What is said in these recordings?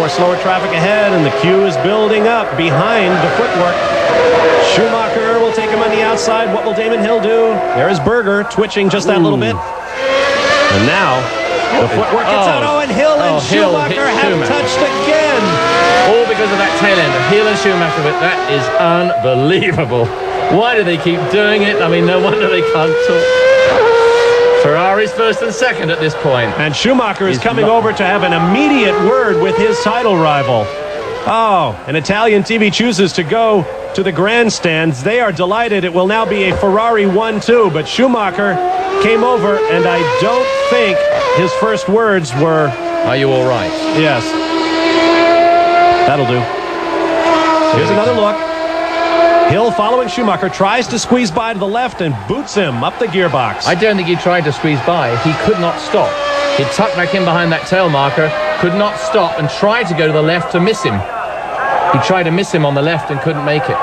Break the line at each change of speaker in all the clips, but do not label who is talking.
more slower traffic ahead, and the queue is building up behind the footwork. Schumacher will take him on the outside. What will Damon Hill do? There is Berger twitching just that little bit. And now the footwork gets out. Oh, and Hill and Schumacher have touched again.
All because of that tail end of Hill and Schumacher, but that is unbelievable. Why do they keep doing it? I mean, no wonder they can't talk. Ferrari's first and second at this point.
And Schumacher is coming over to have an immediate word with his title rival. Oh, an Italian TV chooses to go to the grandstands. They are delighted. It will now be a Ferrari 1-2, but Schumacher came over, and I don't think his first words were,
"Are you all right?"
Yes. That'll do. Here's another look. Hill, following Schumacher, tries to squeeze by to the left and boots him up the gearbox.
I don't think he tried to squeeze by. He could not stop. He tucked back in behind that tail marker, could not stop, and tried to go to the left to miss him. He tried to miss him on the left and couldn't make it.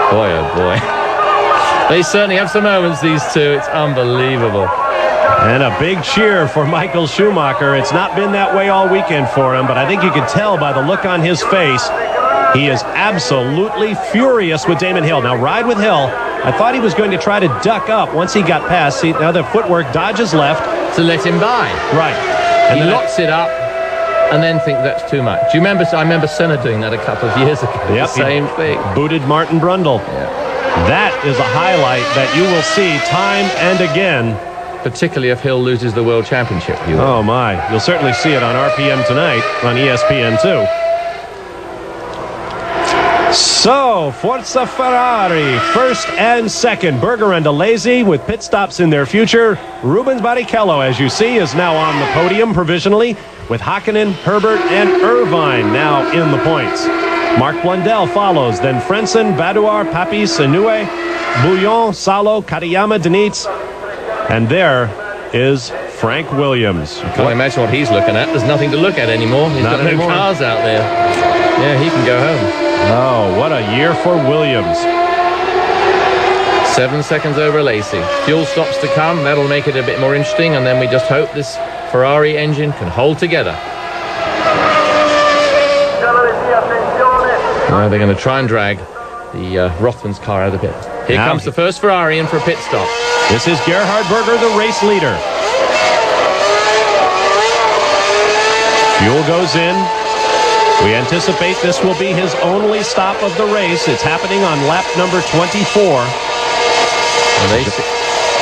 Boy, oh boy. They certainly have some moments, these two. It's unbelievable.
And a big cheer for Michael Schumacher. It's not been that way all weekend for him, but I think you can tell by the look on his face, he is absolutely furious with Damon Hill. Now, ride with Hill. I thought he was going to try to duck up once he got past. See, now the footwork dodges left.
To let him by.
Right.
And he locks it up and then think that's too much. Do you remember? I remember Senna doing that a couple of years ago.
Yep,
the same thing.
Booted Martin Brundle.
Yeah.
That is a highlight that you will see time and again.
Particularly if Hill loses the World Championship.
Oh, my. You'll certainly see it on RPM tonight on ESPN2. So, Forza Ferrari, first and second. Berger and Alesi with pit stops in their future. Rubens Barrichello, as you see, is now on the podium provisionally, with Hakkinen, Herbert, and Irvine now in the points. Mark Blundell follows, then Frentzen, Badouar, Papis, Inoue, Bouillon, Salo, Katayama, Denitz, and there is Frank Williams.
I can't imagine what he's looking at. There's nothing to look at anymore. He's got no cars out there. Yeah, he can go home.
Oh, what a year for Williams.
7 seconds over Alesi. Fuel stops to come. That'll make it a bit more interesting, and then we just hope this Ferrari engine can hold together. They're going to try and drag the Rothmans car out of the pit. Here comes the first Ferrari in for a pit stop.
This is Gerhard Berger, the race leader. Fuel goes in. We anticipate this will be his only stop of the race. It's happening on lap number 24.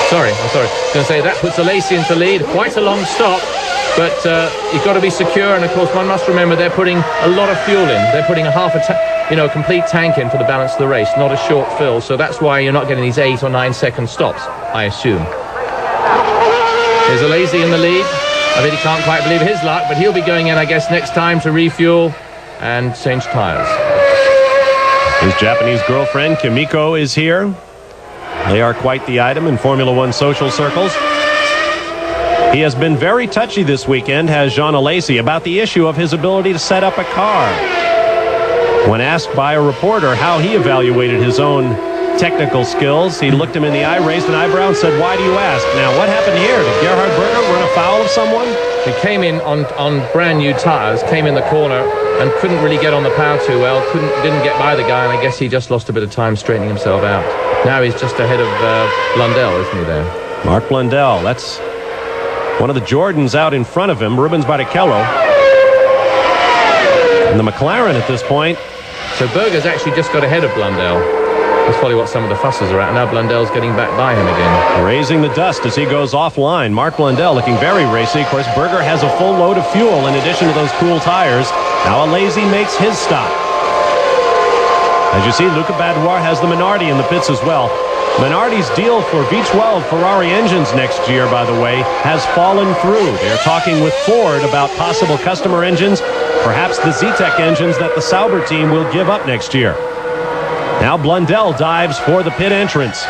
Sorry. I was going to say that puts Alesi into lead. Quite a long stop, but you've got to be secure. And of course, one must remember they're putting a lot of fuel in. They're putting a complete tank in for the balance of the race, not a short fill. So that's why you're not getting these 8 or 9 second stops, I assume. There's Alesi in the lead. I think he can't quite believe his luck, but he'll be going in, I guess, next time to refuel and change tires.
His Japanese girlfriend, Kimiko, is here. They are quite the item in Formula One social circles. He has been very touchy this weekend, has Jean Alesi, about the issue of his ability to set up a car. When asked by a reporter how he evaluated his own technical skills, he looked him in the eye, raised an eyebrow, and said, "Why do you ask?" Now, what happened here? Did Gerhard Berger run afoul of someone?
He came in on brand new tires, came in the corner, and couldn't really get on the power too well. Didn't get by the guy, and I guess he just lost a bit of time straightening himself out. Now he's just ahead of Blundell, isn't he, there?
Mark Blundell. That's one of the Jordans out in front of him, Rubens Barrichello. And the McLaren at this point.
So Berger's actually just got ahead of Blundell. That's probably what some of the fusses are at. Now Blundell's getting back by him again.
Raising the dust as he goes offline. Mark Blundell looking very racy. Of course, Berger has a full load of fuel in addition to those cool tires. Now Alesi makes his stop. As you see, Luca Badouar has the Minardi in the pits as well. Minardi's deal for V12 Ferrari engines next year, by the way, has fallen through. They're talking with Ford about possible customer engines, perhaps the Zetec engines that the Sauber team will give up next year. Now Blundell dives for the pit entrance.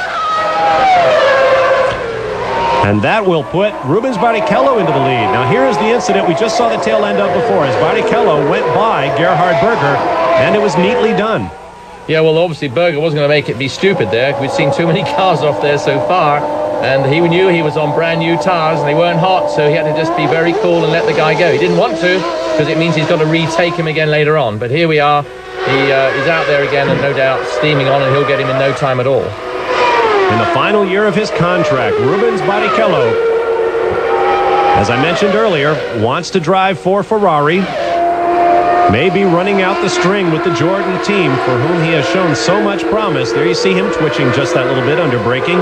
And that will put Rubens Barrichello into the lead. Now here is the incident we just saw the tail end of before, as Barrichello went by Gerhard Berger, and it was neatly done.
Yeah, well, obviously Berger wasn't going to make it be stupid there. We've seen too many cars off there so far. and he knew he was on brand new tyres and they weren't hot, so he had to just be very cool and let the guy go. He didn't want to, because it means he's got to retake him again later on. But here we are. He's out there again and no doubt steaming on, and he'll get him in no time at all.
In the final year of his contract, Rubens Barrichello, as I mentioned earlier, wants to drive for Ferrari. May be running out the string with the Jordan team, for whom he has shown so much promise. There you see him twitching just that little bit under braking.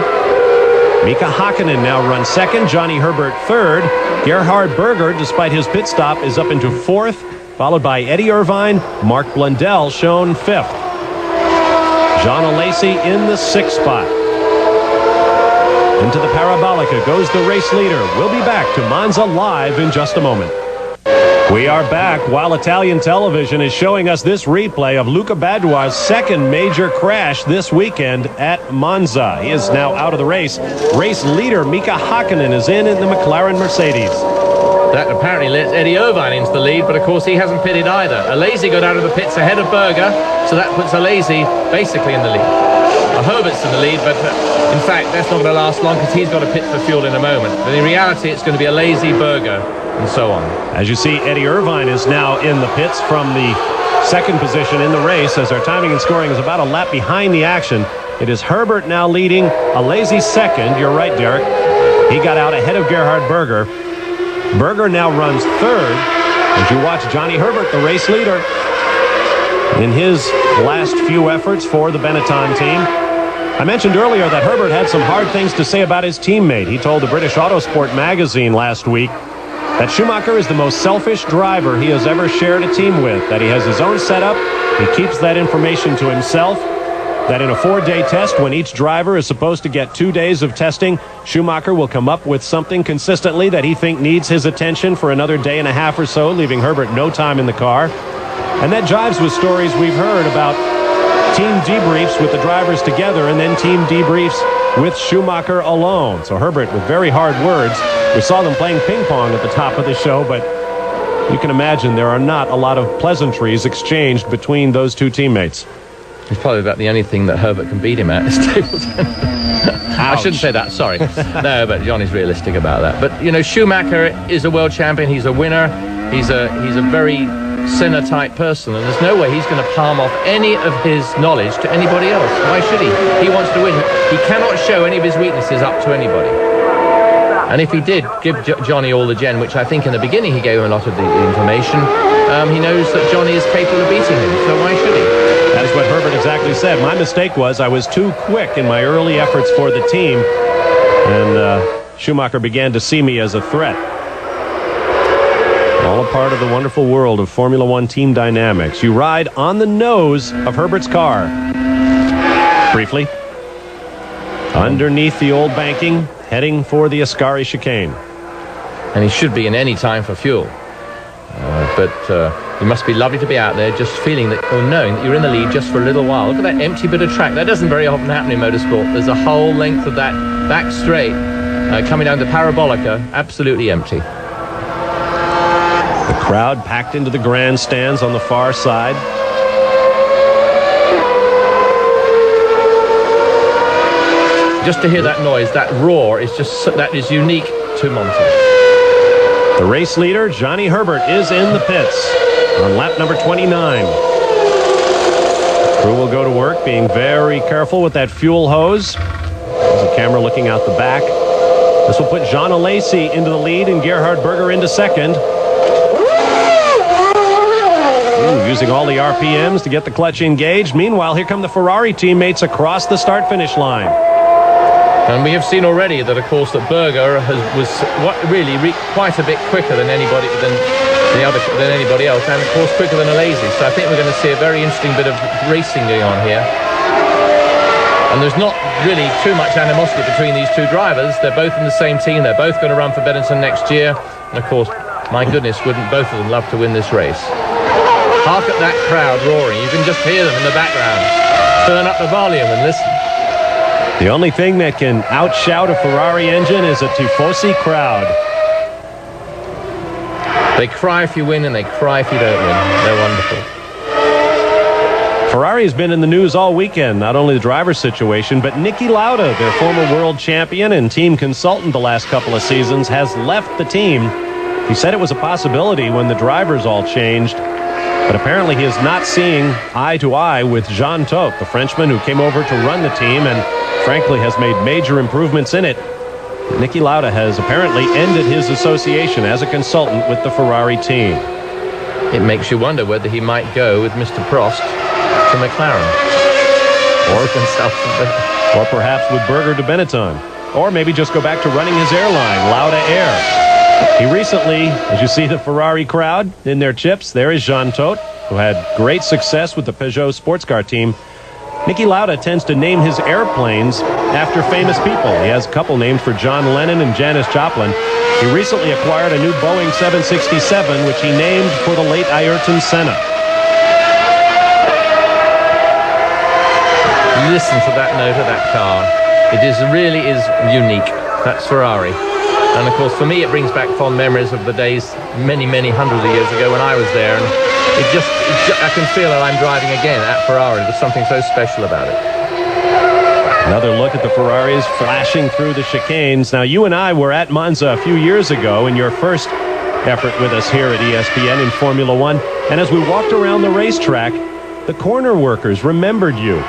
Mika Hakkinen now runs second, Johnny Herbert third. Gerhard Berger, despite his pit stop, is up into fourth, followed by Eddie Irvine. Mark Blundell shown fifth. Jean Alesi in the sixth spot. Into the Parabolica goes the race leader. We'll be back to Monza live in just a moment. We are back while Italian television is showing us this replay of Luca Badoer's second major crash this weekend at Monza. He is now out of the race. Race leader Mika Hakkinen is in the McLaren Mercedes.
That apparently lets Eddie Irvine into the lead, but of course he hasn't pitted either. Alesi got out of the pits ahead of Berger, so that puts Alesi basically in the lead. Herbert's in the lead, but in fact that's not going to last long because he's got to pit for fuel in a moment. But in reality it's going to be Alesi, Berger, and so on. As you see, Eddie Irvine is now in the pits from the second position in the race, as our timing and scoring is about a lap behind the action. It is Herbert now leading, Alesi second. You're right, Derek. He got out ahead of Gerhard Berger. Berger now runs third as you watch Johnny Herbert, the race leader, in his last few efforts for the Benetton team. I mentioned earlier that Herbert had some hard things to say about his teammate. He told the British Autosport magazine last week that Schumacher is the most selfish driver he has ever shared a team with, that he has his own setup, he keeps that information to himself, that in a 4-day test when each driver is supposed to get 2 days of testing, Schumacher will come up with something consistently that he thinks needs his attention for another day and a half or so, leaving Herbert no time in the car. And that jives with stories we've heard about team debriefs with the drivers together and then team debriefs with Schumacher alone. So Herbert with very hard words. We saw them playing ping pong at the top of the show, but you can imagine there are not a lot of pleasantries exchanged between those two teammates. It's probably about the only thing that Herbert can beat him at is table tennis. I shouldn't say that, sorry. No, but Johnny's realistic about that. But, you know, Schumacher is a world champion. He's a winner. He's a very Senna-type person, and there's no way he's going to palm off any of his knowledge to anybody else. Why should he? He wants to win. He cannot show any of his weaknesses up to anybody. And if he did give Johnny all the gen, which I think in the beginning he gave him a lot of the information, he knows that Johnny is capable of beating him, so why should he?
That's what Herbert exactly said. My mistake was I was too quick in my early efforts for the team, and Schumacher began to see me as a threat. All a part of the wonderful world of Formula One team dynamics. You ride on the nose of Herbert's car. Briefly. Underneath the old banking, heading for the Ascari chicane.
And he should be in any time for fuel. But it must be lovely to be out there just feeling that, or knowing that you're in the lead just for a little while. Look at that empty bit of track. That doesn't very often happen in motorsport. There's a whole length of that back straight coming down the Parabolica, absolutely empty.
The crowd packed into the grandstands on the far side.
Just to hear that noise, that roar, that is unique to Monza.
The race leader, Johnny Herbert, is in the pits on lap number 29. The crew will go to work, being very careful with that fuel hose. There's a camera looking out the back. This will put Jean Alesi into the lead and Gerhard Berger into second. Using all the RPMs to get the clutch engaged. Meanwhile, here come the Ferrari teammates across the start-finish line.
And we have seen already that, of course, that Berger was quite a bit quicker than anybody else, and of course quicker than Alesi. So I think we're going to see a very interesting bit of racing going on here. And there's not really too much animosity between these two drivers. They're both in the same team. They're both going to run for Benetton next year. And of course, my goodness, wouldn't both of them love to win this race? Hark at that crowd roaring. You can just hear them in the background. Turn up the volume and listen.
The only thing that can outshout a Ferrari engine is a Tifosi crowd. They cry if you win and they cry if you don't win. They're wonderful. Ferrari has been in the news all weekend, not only the driver's situation, but Niki Lauda, their former world champion and team consultant the last couple of seasons, has left the team. He said it was a possibility when the drivers all changed, but apparently he is not seeing eye to eye with Jean Todt, the Frenchman who came over to run the team and frankly has made major improvements in it. Niki Lauda has apparently ended his association as a consultant with the Ferrari team.
It makes you wonder whether he might go with Mr. Prost to McLaren.
Or perhaps with Berger to Benetton. Or maybe just go back to running his airline, Lauda Air. He recently, as you see the Ferrari crowd in their chips, there is Jean Todt, who had great success with the Peugeot sports car team. Niki Lauda tends to name his airplanes after famous people. He has a couple named for John Lennon and Janis Joplin. He recently acquired a new Boeing 767, which he named for the late Ayrton Senna.
Listen to that note of that car. It really is unique. That's Ferrari. And of course, for me, it brings back fond memories of the days many, many hundreds of years ago when I was there. And I can feel that I'm driving again at Ferrari. There's something so special about it.
Another look at the Ferraris flashing through the chicanes. Now, you and I were at Monza a few years ago in your first effort with us here at ESPN in Formula One. And as we walked around the racetrack, the corner workers remembered you.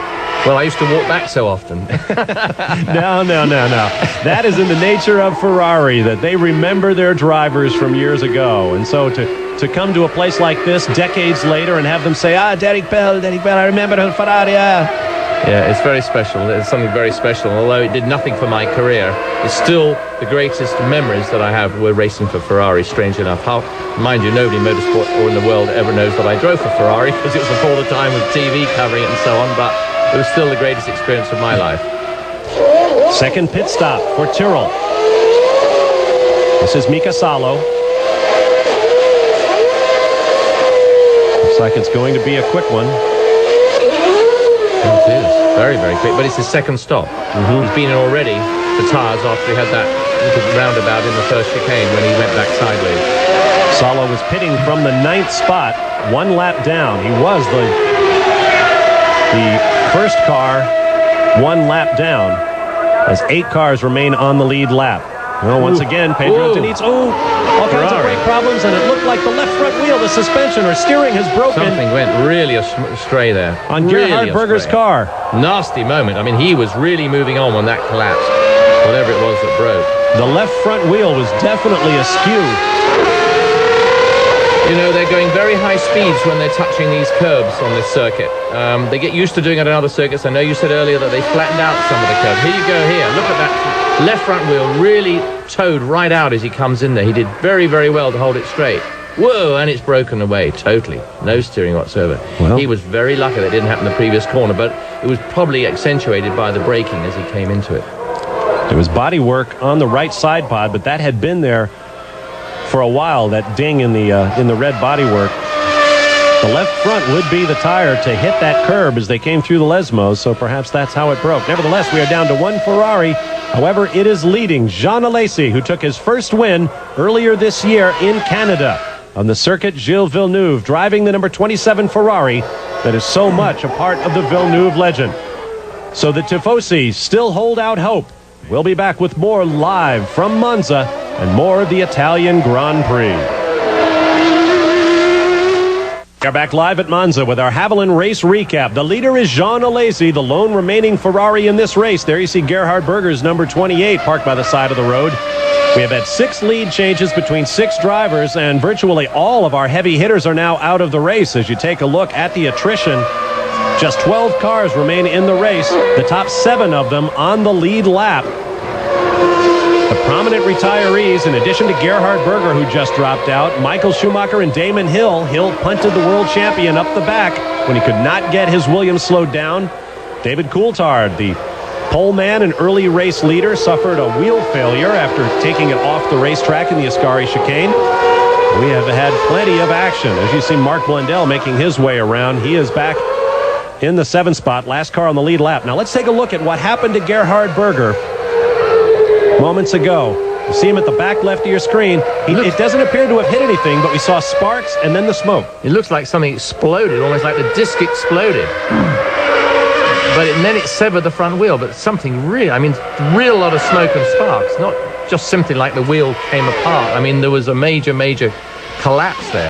Well, I used to walk back so often.
No. That is in the nature of Ferrari, that they remember their drivers from years ago. And so to come to a place like this decades later and have them say, Derek Bell, I remember Ferrari.
Yeah, it's very special. It's something very special. Although it did nothing for my career, it's still the greatest memories that I have were racing for Ferrari, strange enough. Mind you, nobody in motorsport or in the world ever knows that I drove for Ferrari because it was before the time with TV covering it and so on, but it was still the greatest experience of my life.
Second pit stop for Tyrrell. This is Mika Salo. Looks like it's going to be a quick one.
It is. Very, very quick. But it's his second stop. He's been in already for tyres after he had that little roundabout in the first chicane when he went back sideways.
Salo was pitting from the 9th spot, 1 lap down. He was the first car 1 lap down as 8 cars remain on the lead lap. Well, once again, Pedro Diniz, all kinds of brake problems, and it looked like the left front wheel, the suspension or steering has broken.
Something went really astray there.
On Gerhard Berger's car.
Nasty moment. I mean, he was really moving on when that collapsed, whatever it was that broke.
The left front wheel was definitely askew.
You know, they're going very high speeds when they're touching these curbs on this circuit. They get used to doing it on other circuits. I know you said earlier that they flattened out some of the curbs. Here you go here. Look at that left front wheel really towed right out as he comes in there. He did very, very well to hold it straight. Whoa, and it's broken away totally. No steering whatsoever. Well, he was very lucky that didn't happen in the previous corner, but it was probably accentuated by the braking as he came into it.
There was body work on the right side pod, but that had been there for a while, that ding in the red bodywork. The left front would be the tire to hit that curb as they came through the Lesmos, so perhaps that's how it broke. Nevertheless, we are down to 1 Ferrari. However, it is leading Jean Alesi, who took his first win earlier this year in Canada. On the circuit, Gilles Villeneuve driving the number 27 Ferrari that is so much a part of the Villeneuve legend. So the Tifosi still hold out hope. We'll be back with more live from Monza and more of the Italian Grand Prix. We are back live at Monza with our Haviland race recap. The leader is Jean Alesi, the lone remaining Ferrari in this race. There you see Gerhard Berger's number 28 parked by the side of the road. We have had 6 lead changes between 6 drivers, and virtually all of our heavy hitters are now out of the race. As you take a look at the attrition, just 12 cars remain in the race, the top 7 of them on the lead lap. The prominent retirees, in addition to Gerhard Berger, who just dropped out, Michael Schumacher and Damon Hill. Hill punted the world champion up the back when he could not get his Williams slowed down. David Coulthard, the pole man and early race leader, suffered a wheel failure after taking it off the racetrack in the Ascari chicane. We have had plenty of action. As you see, Mark Blundell making his way around. He is back in the 7th spot, last car on the lead lap. Now let's take a look at what happened to Gerhard Berger moments ago. You see him at the back left of your screen. It doesn't appear to have hit anything, but we saw sparks and then the smoke.
It looks like something exploded, almost like the disc exploded. Then it severed the front wheel, but something real. I mean, real lot of smoke and sparks, not just simply like the wheel came apart. I mean, there was a major collapse there.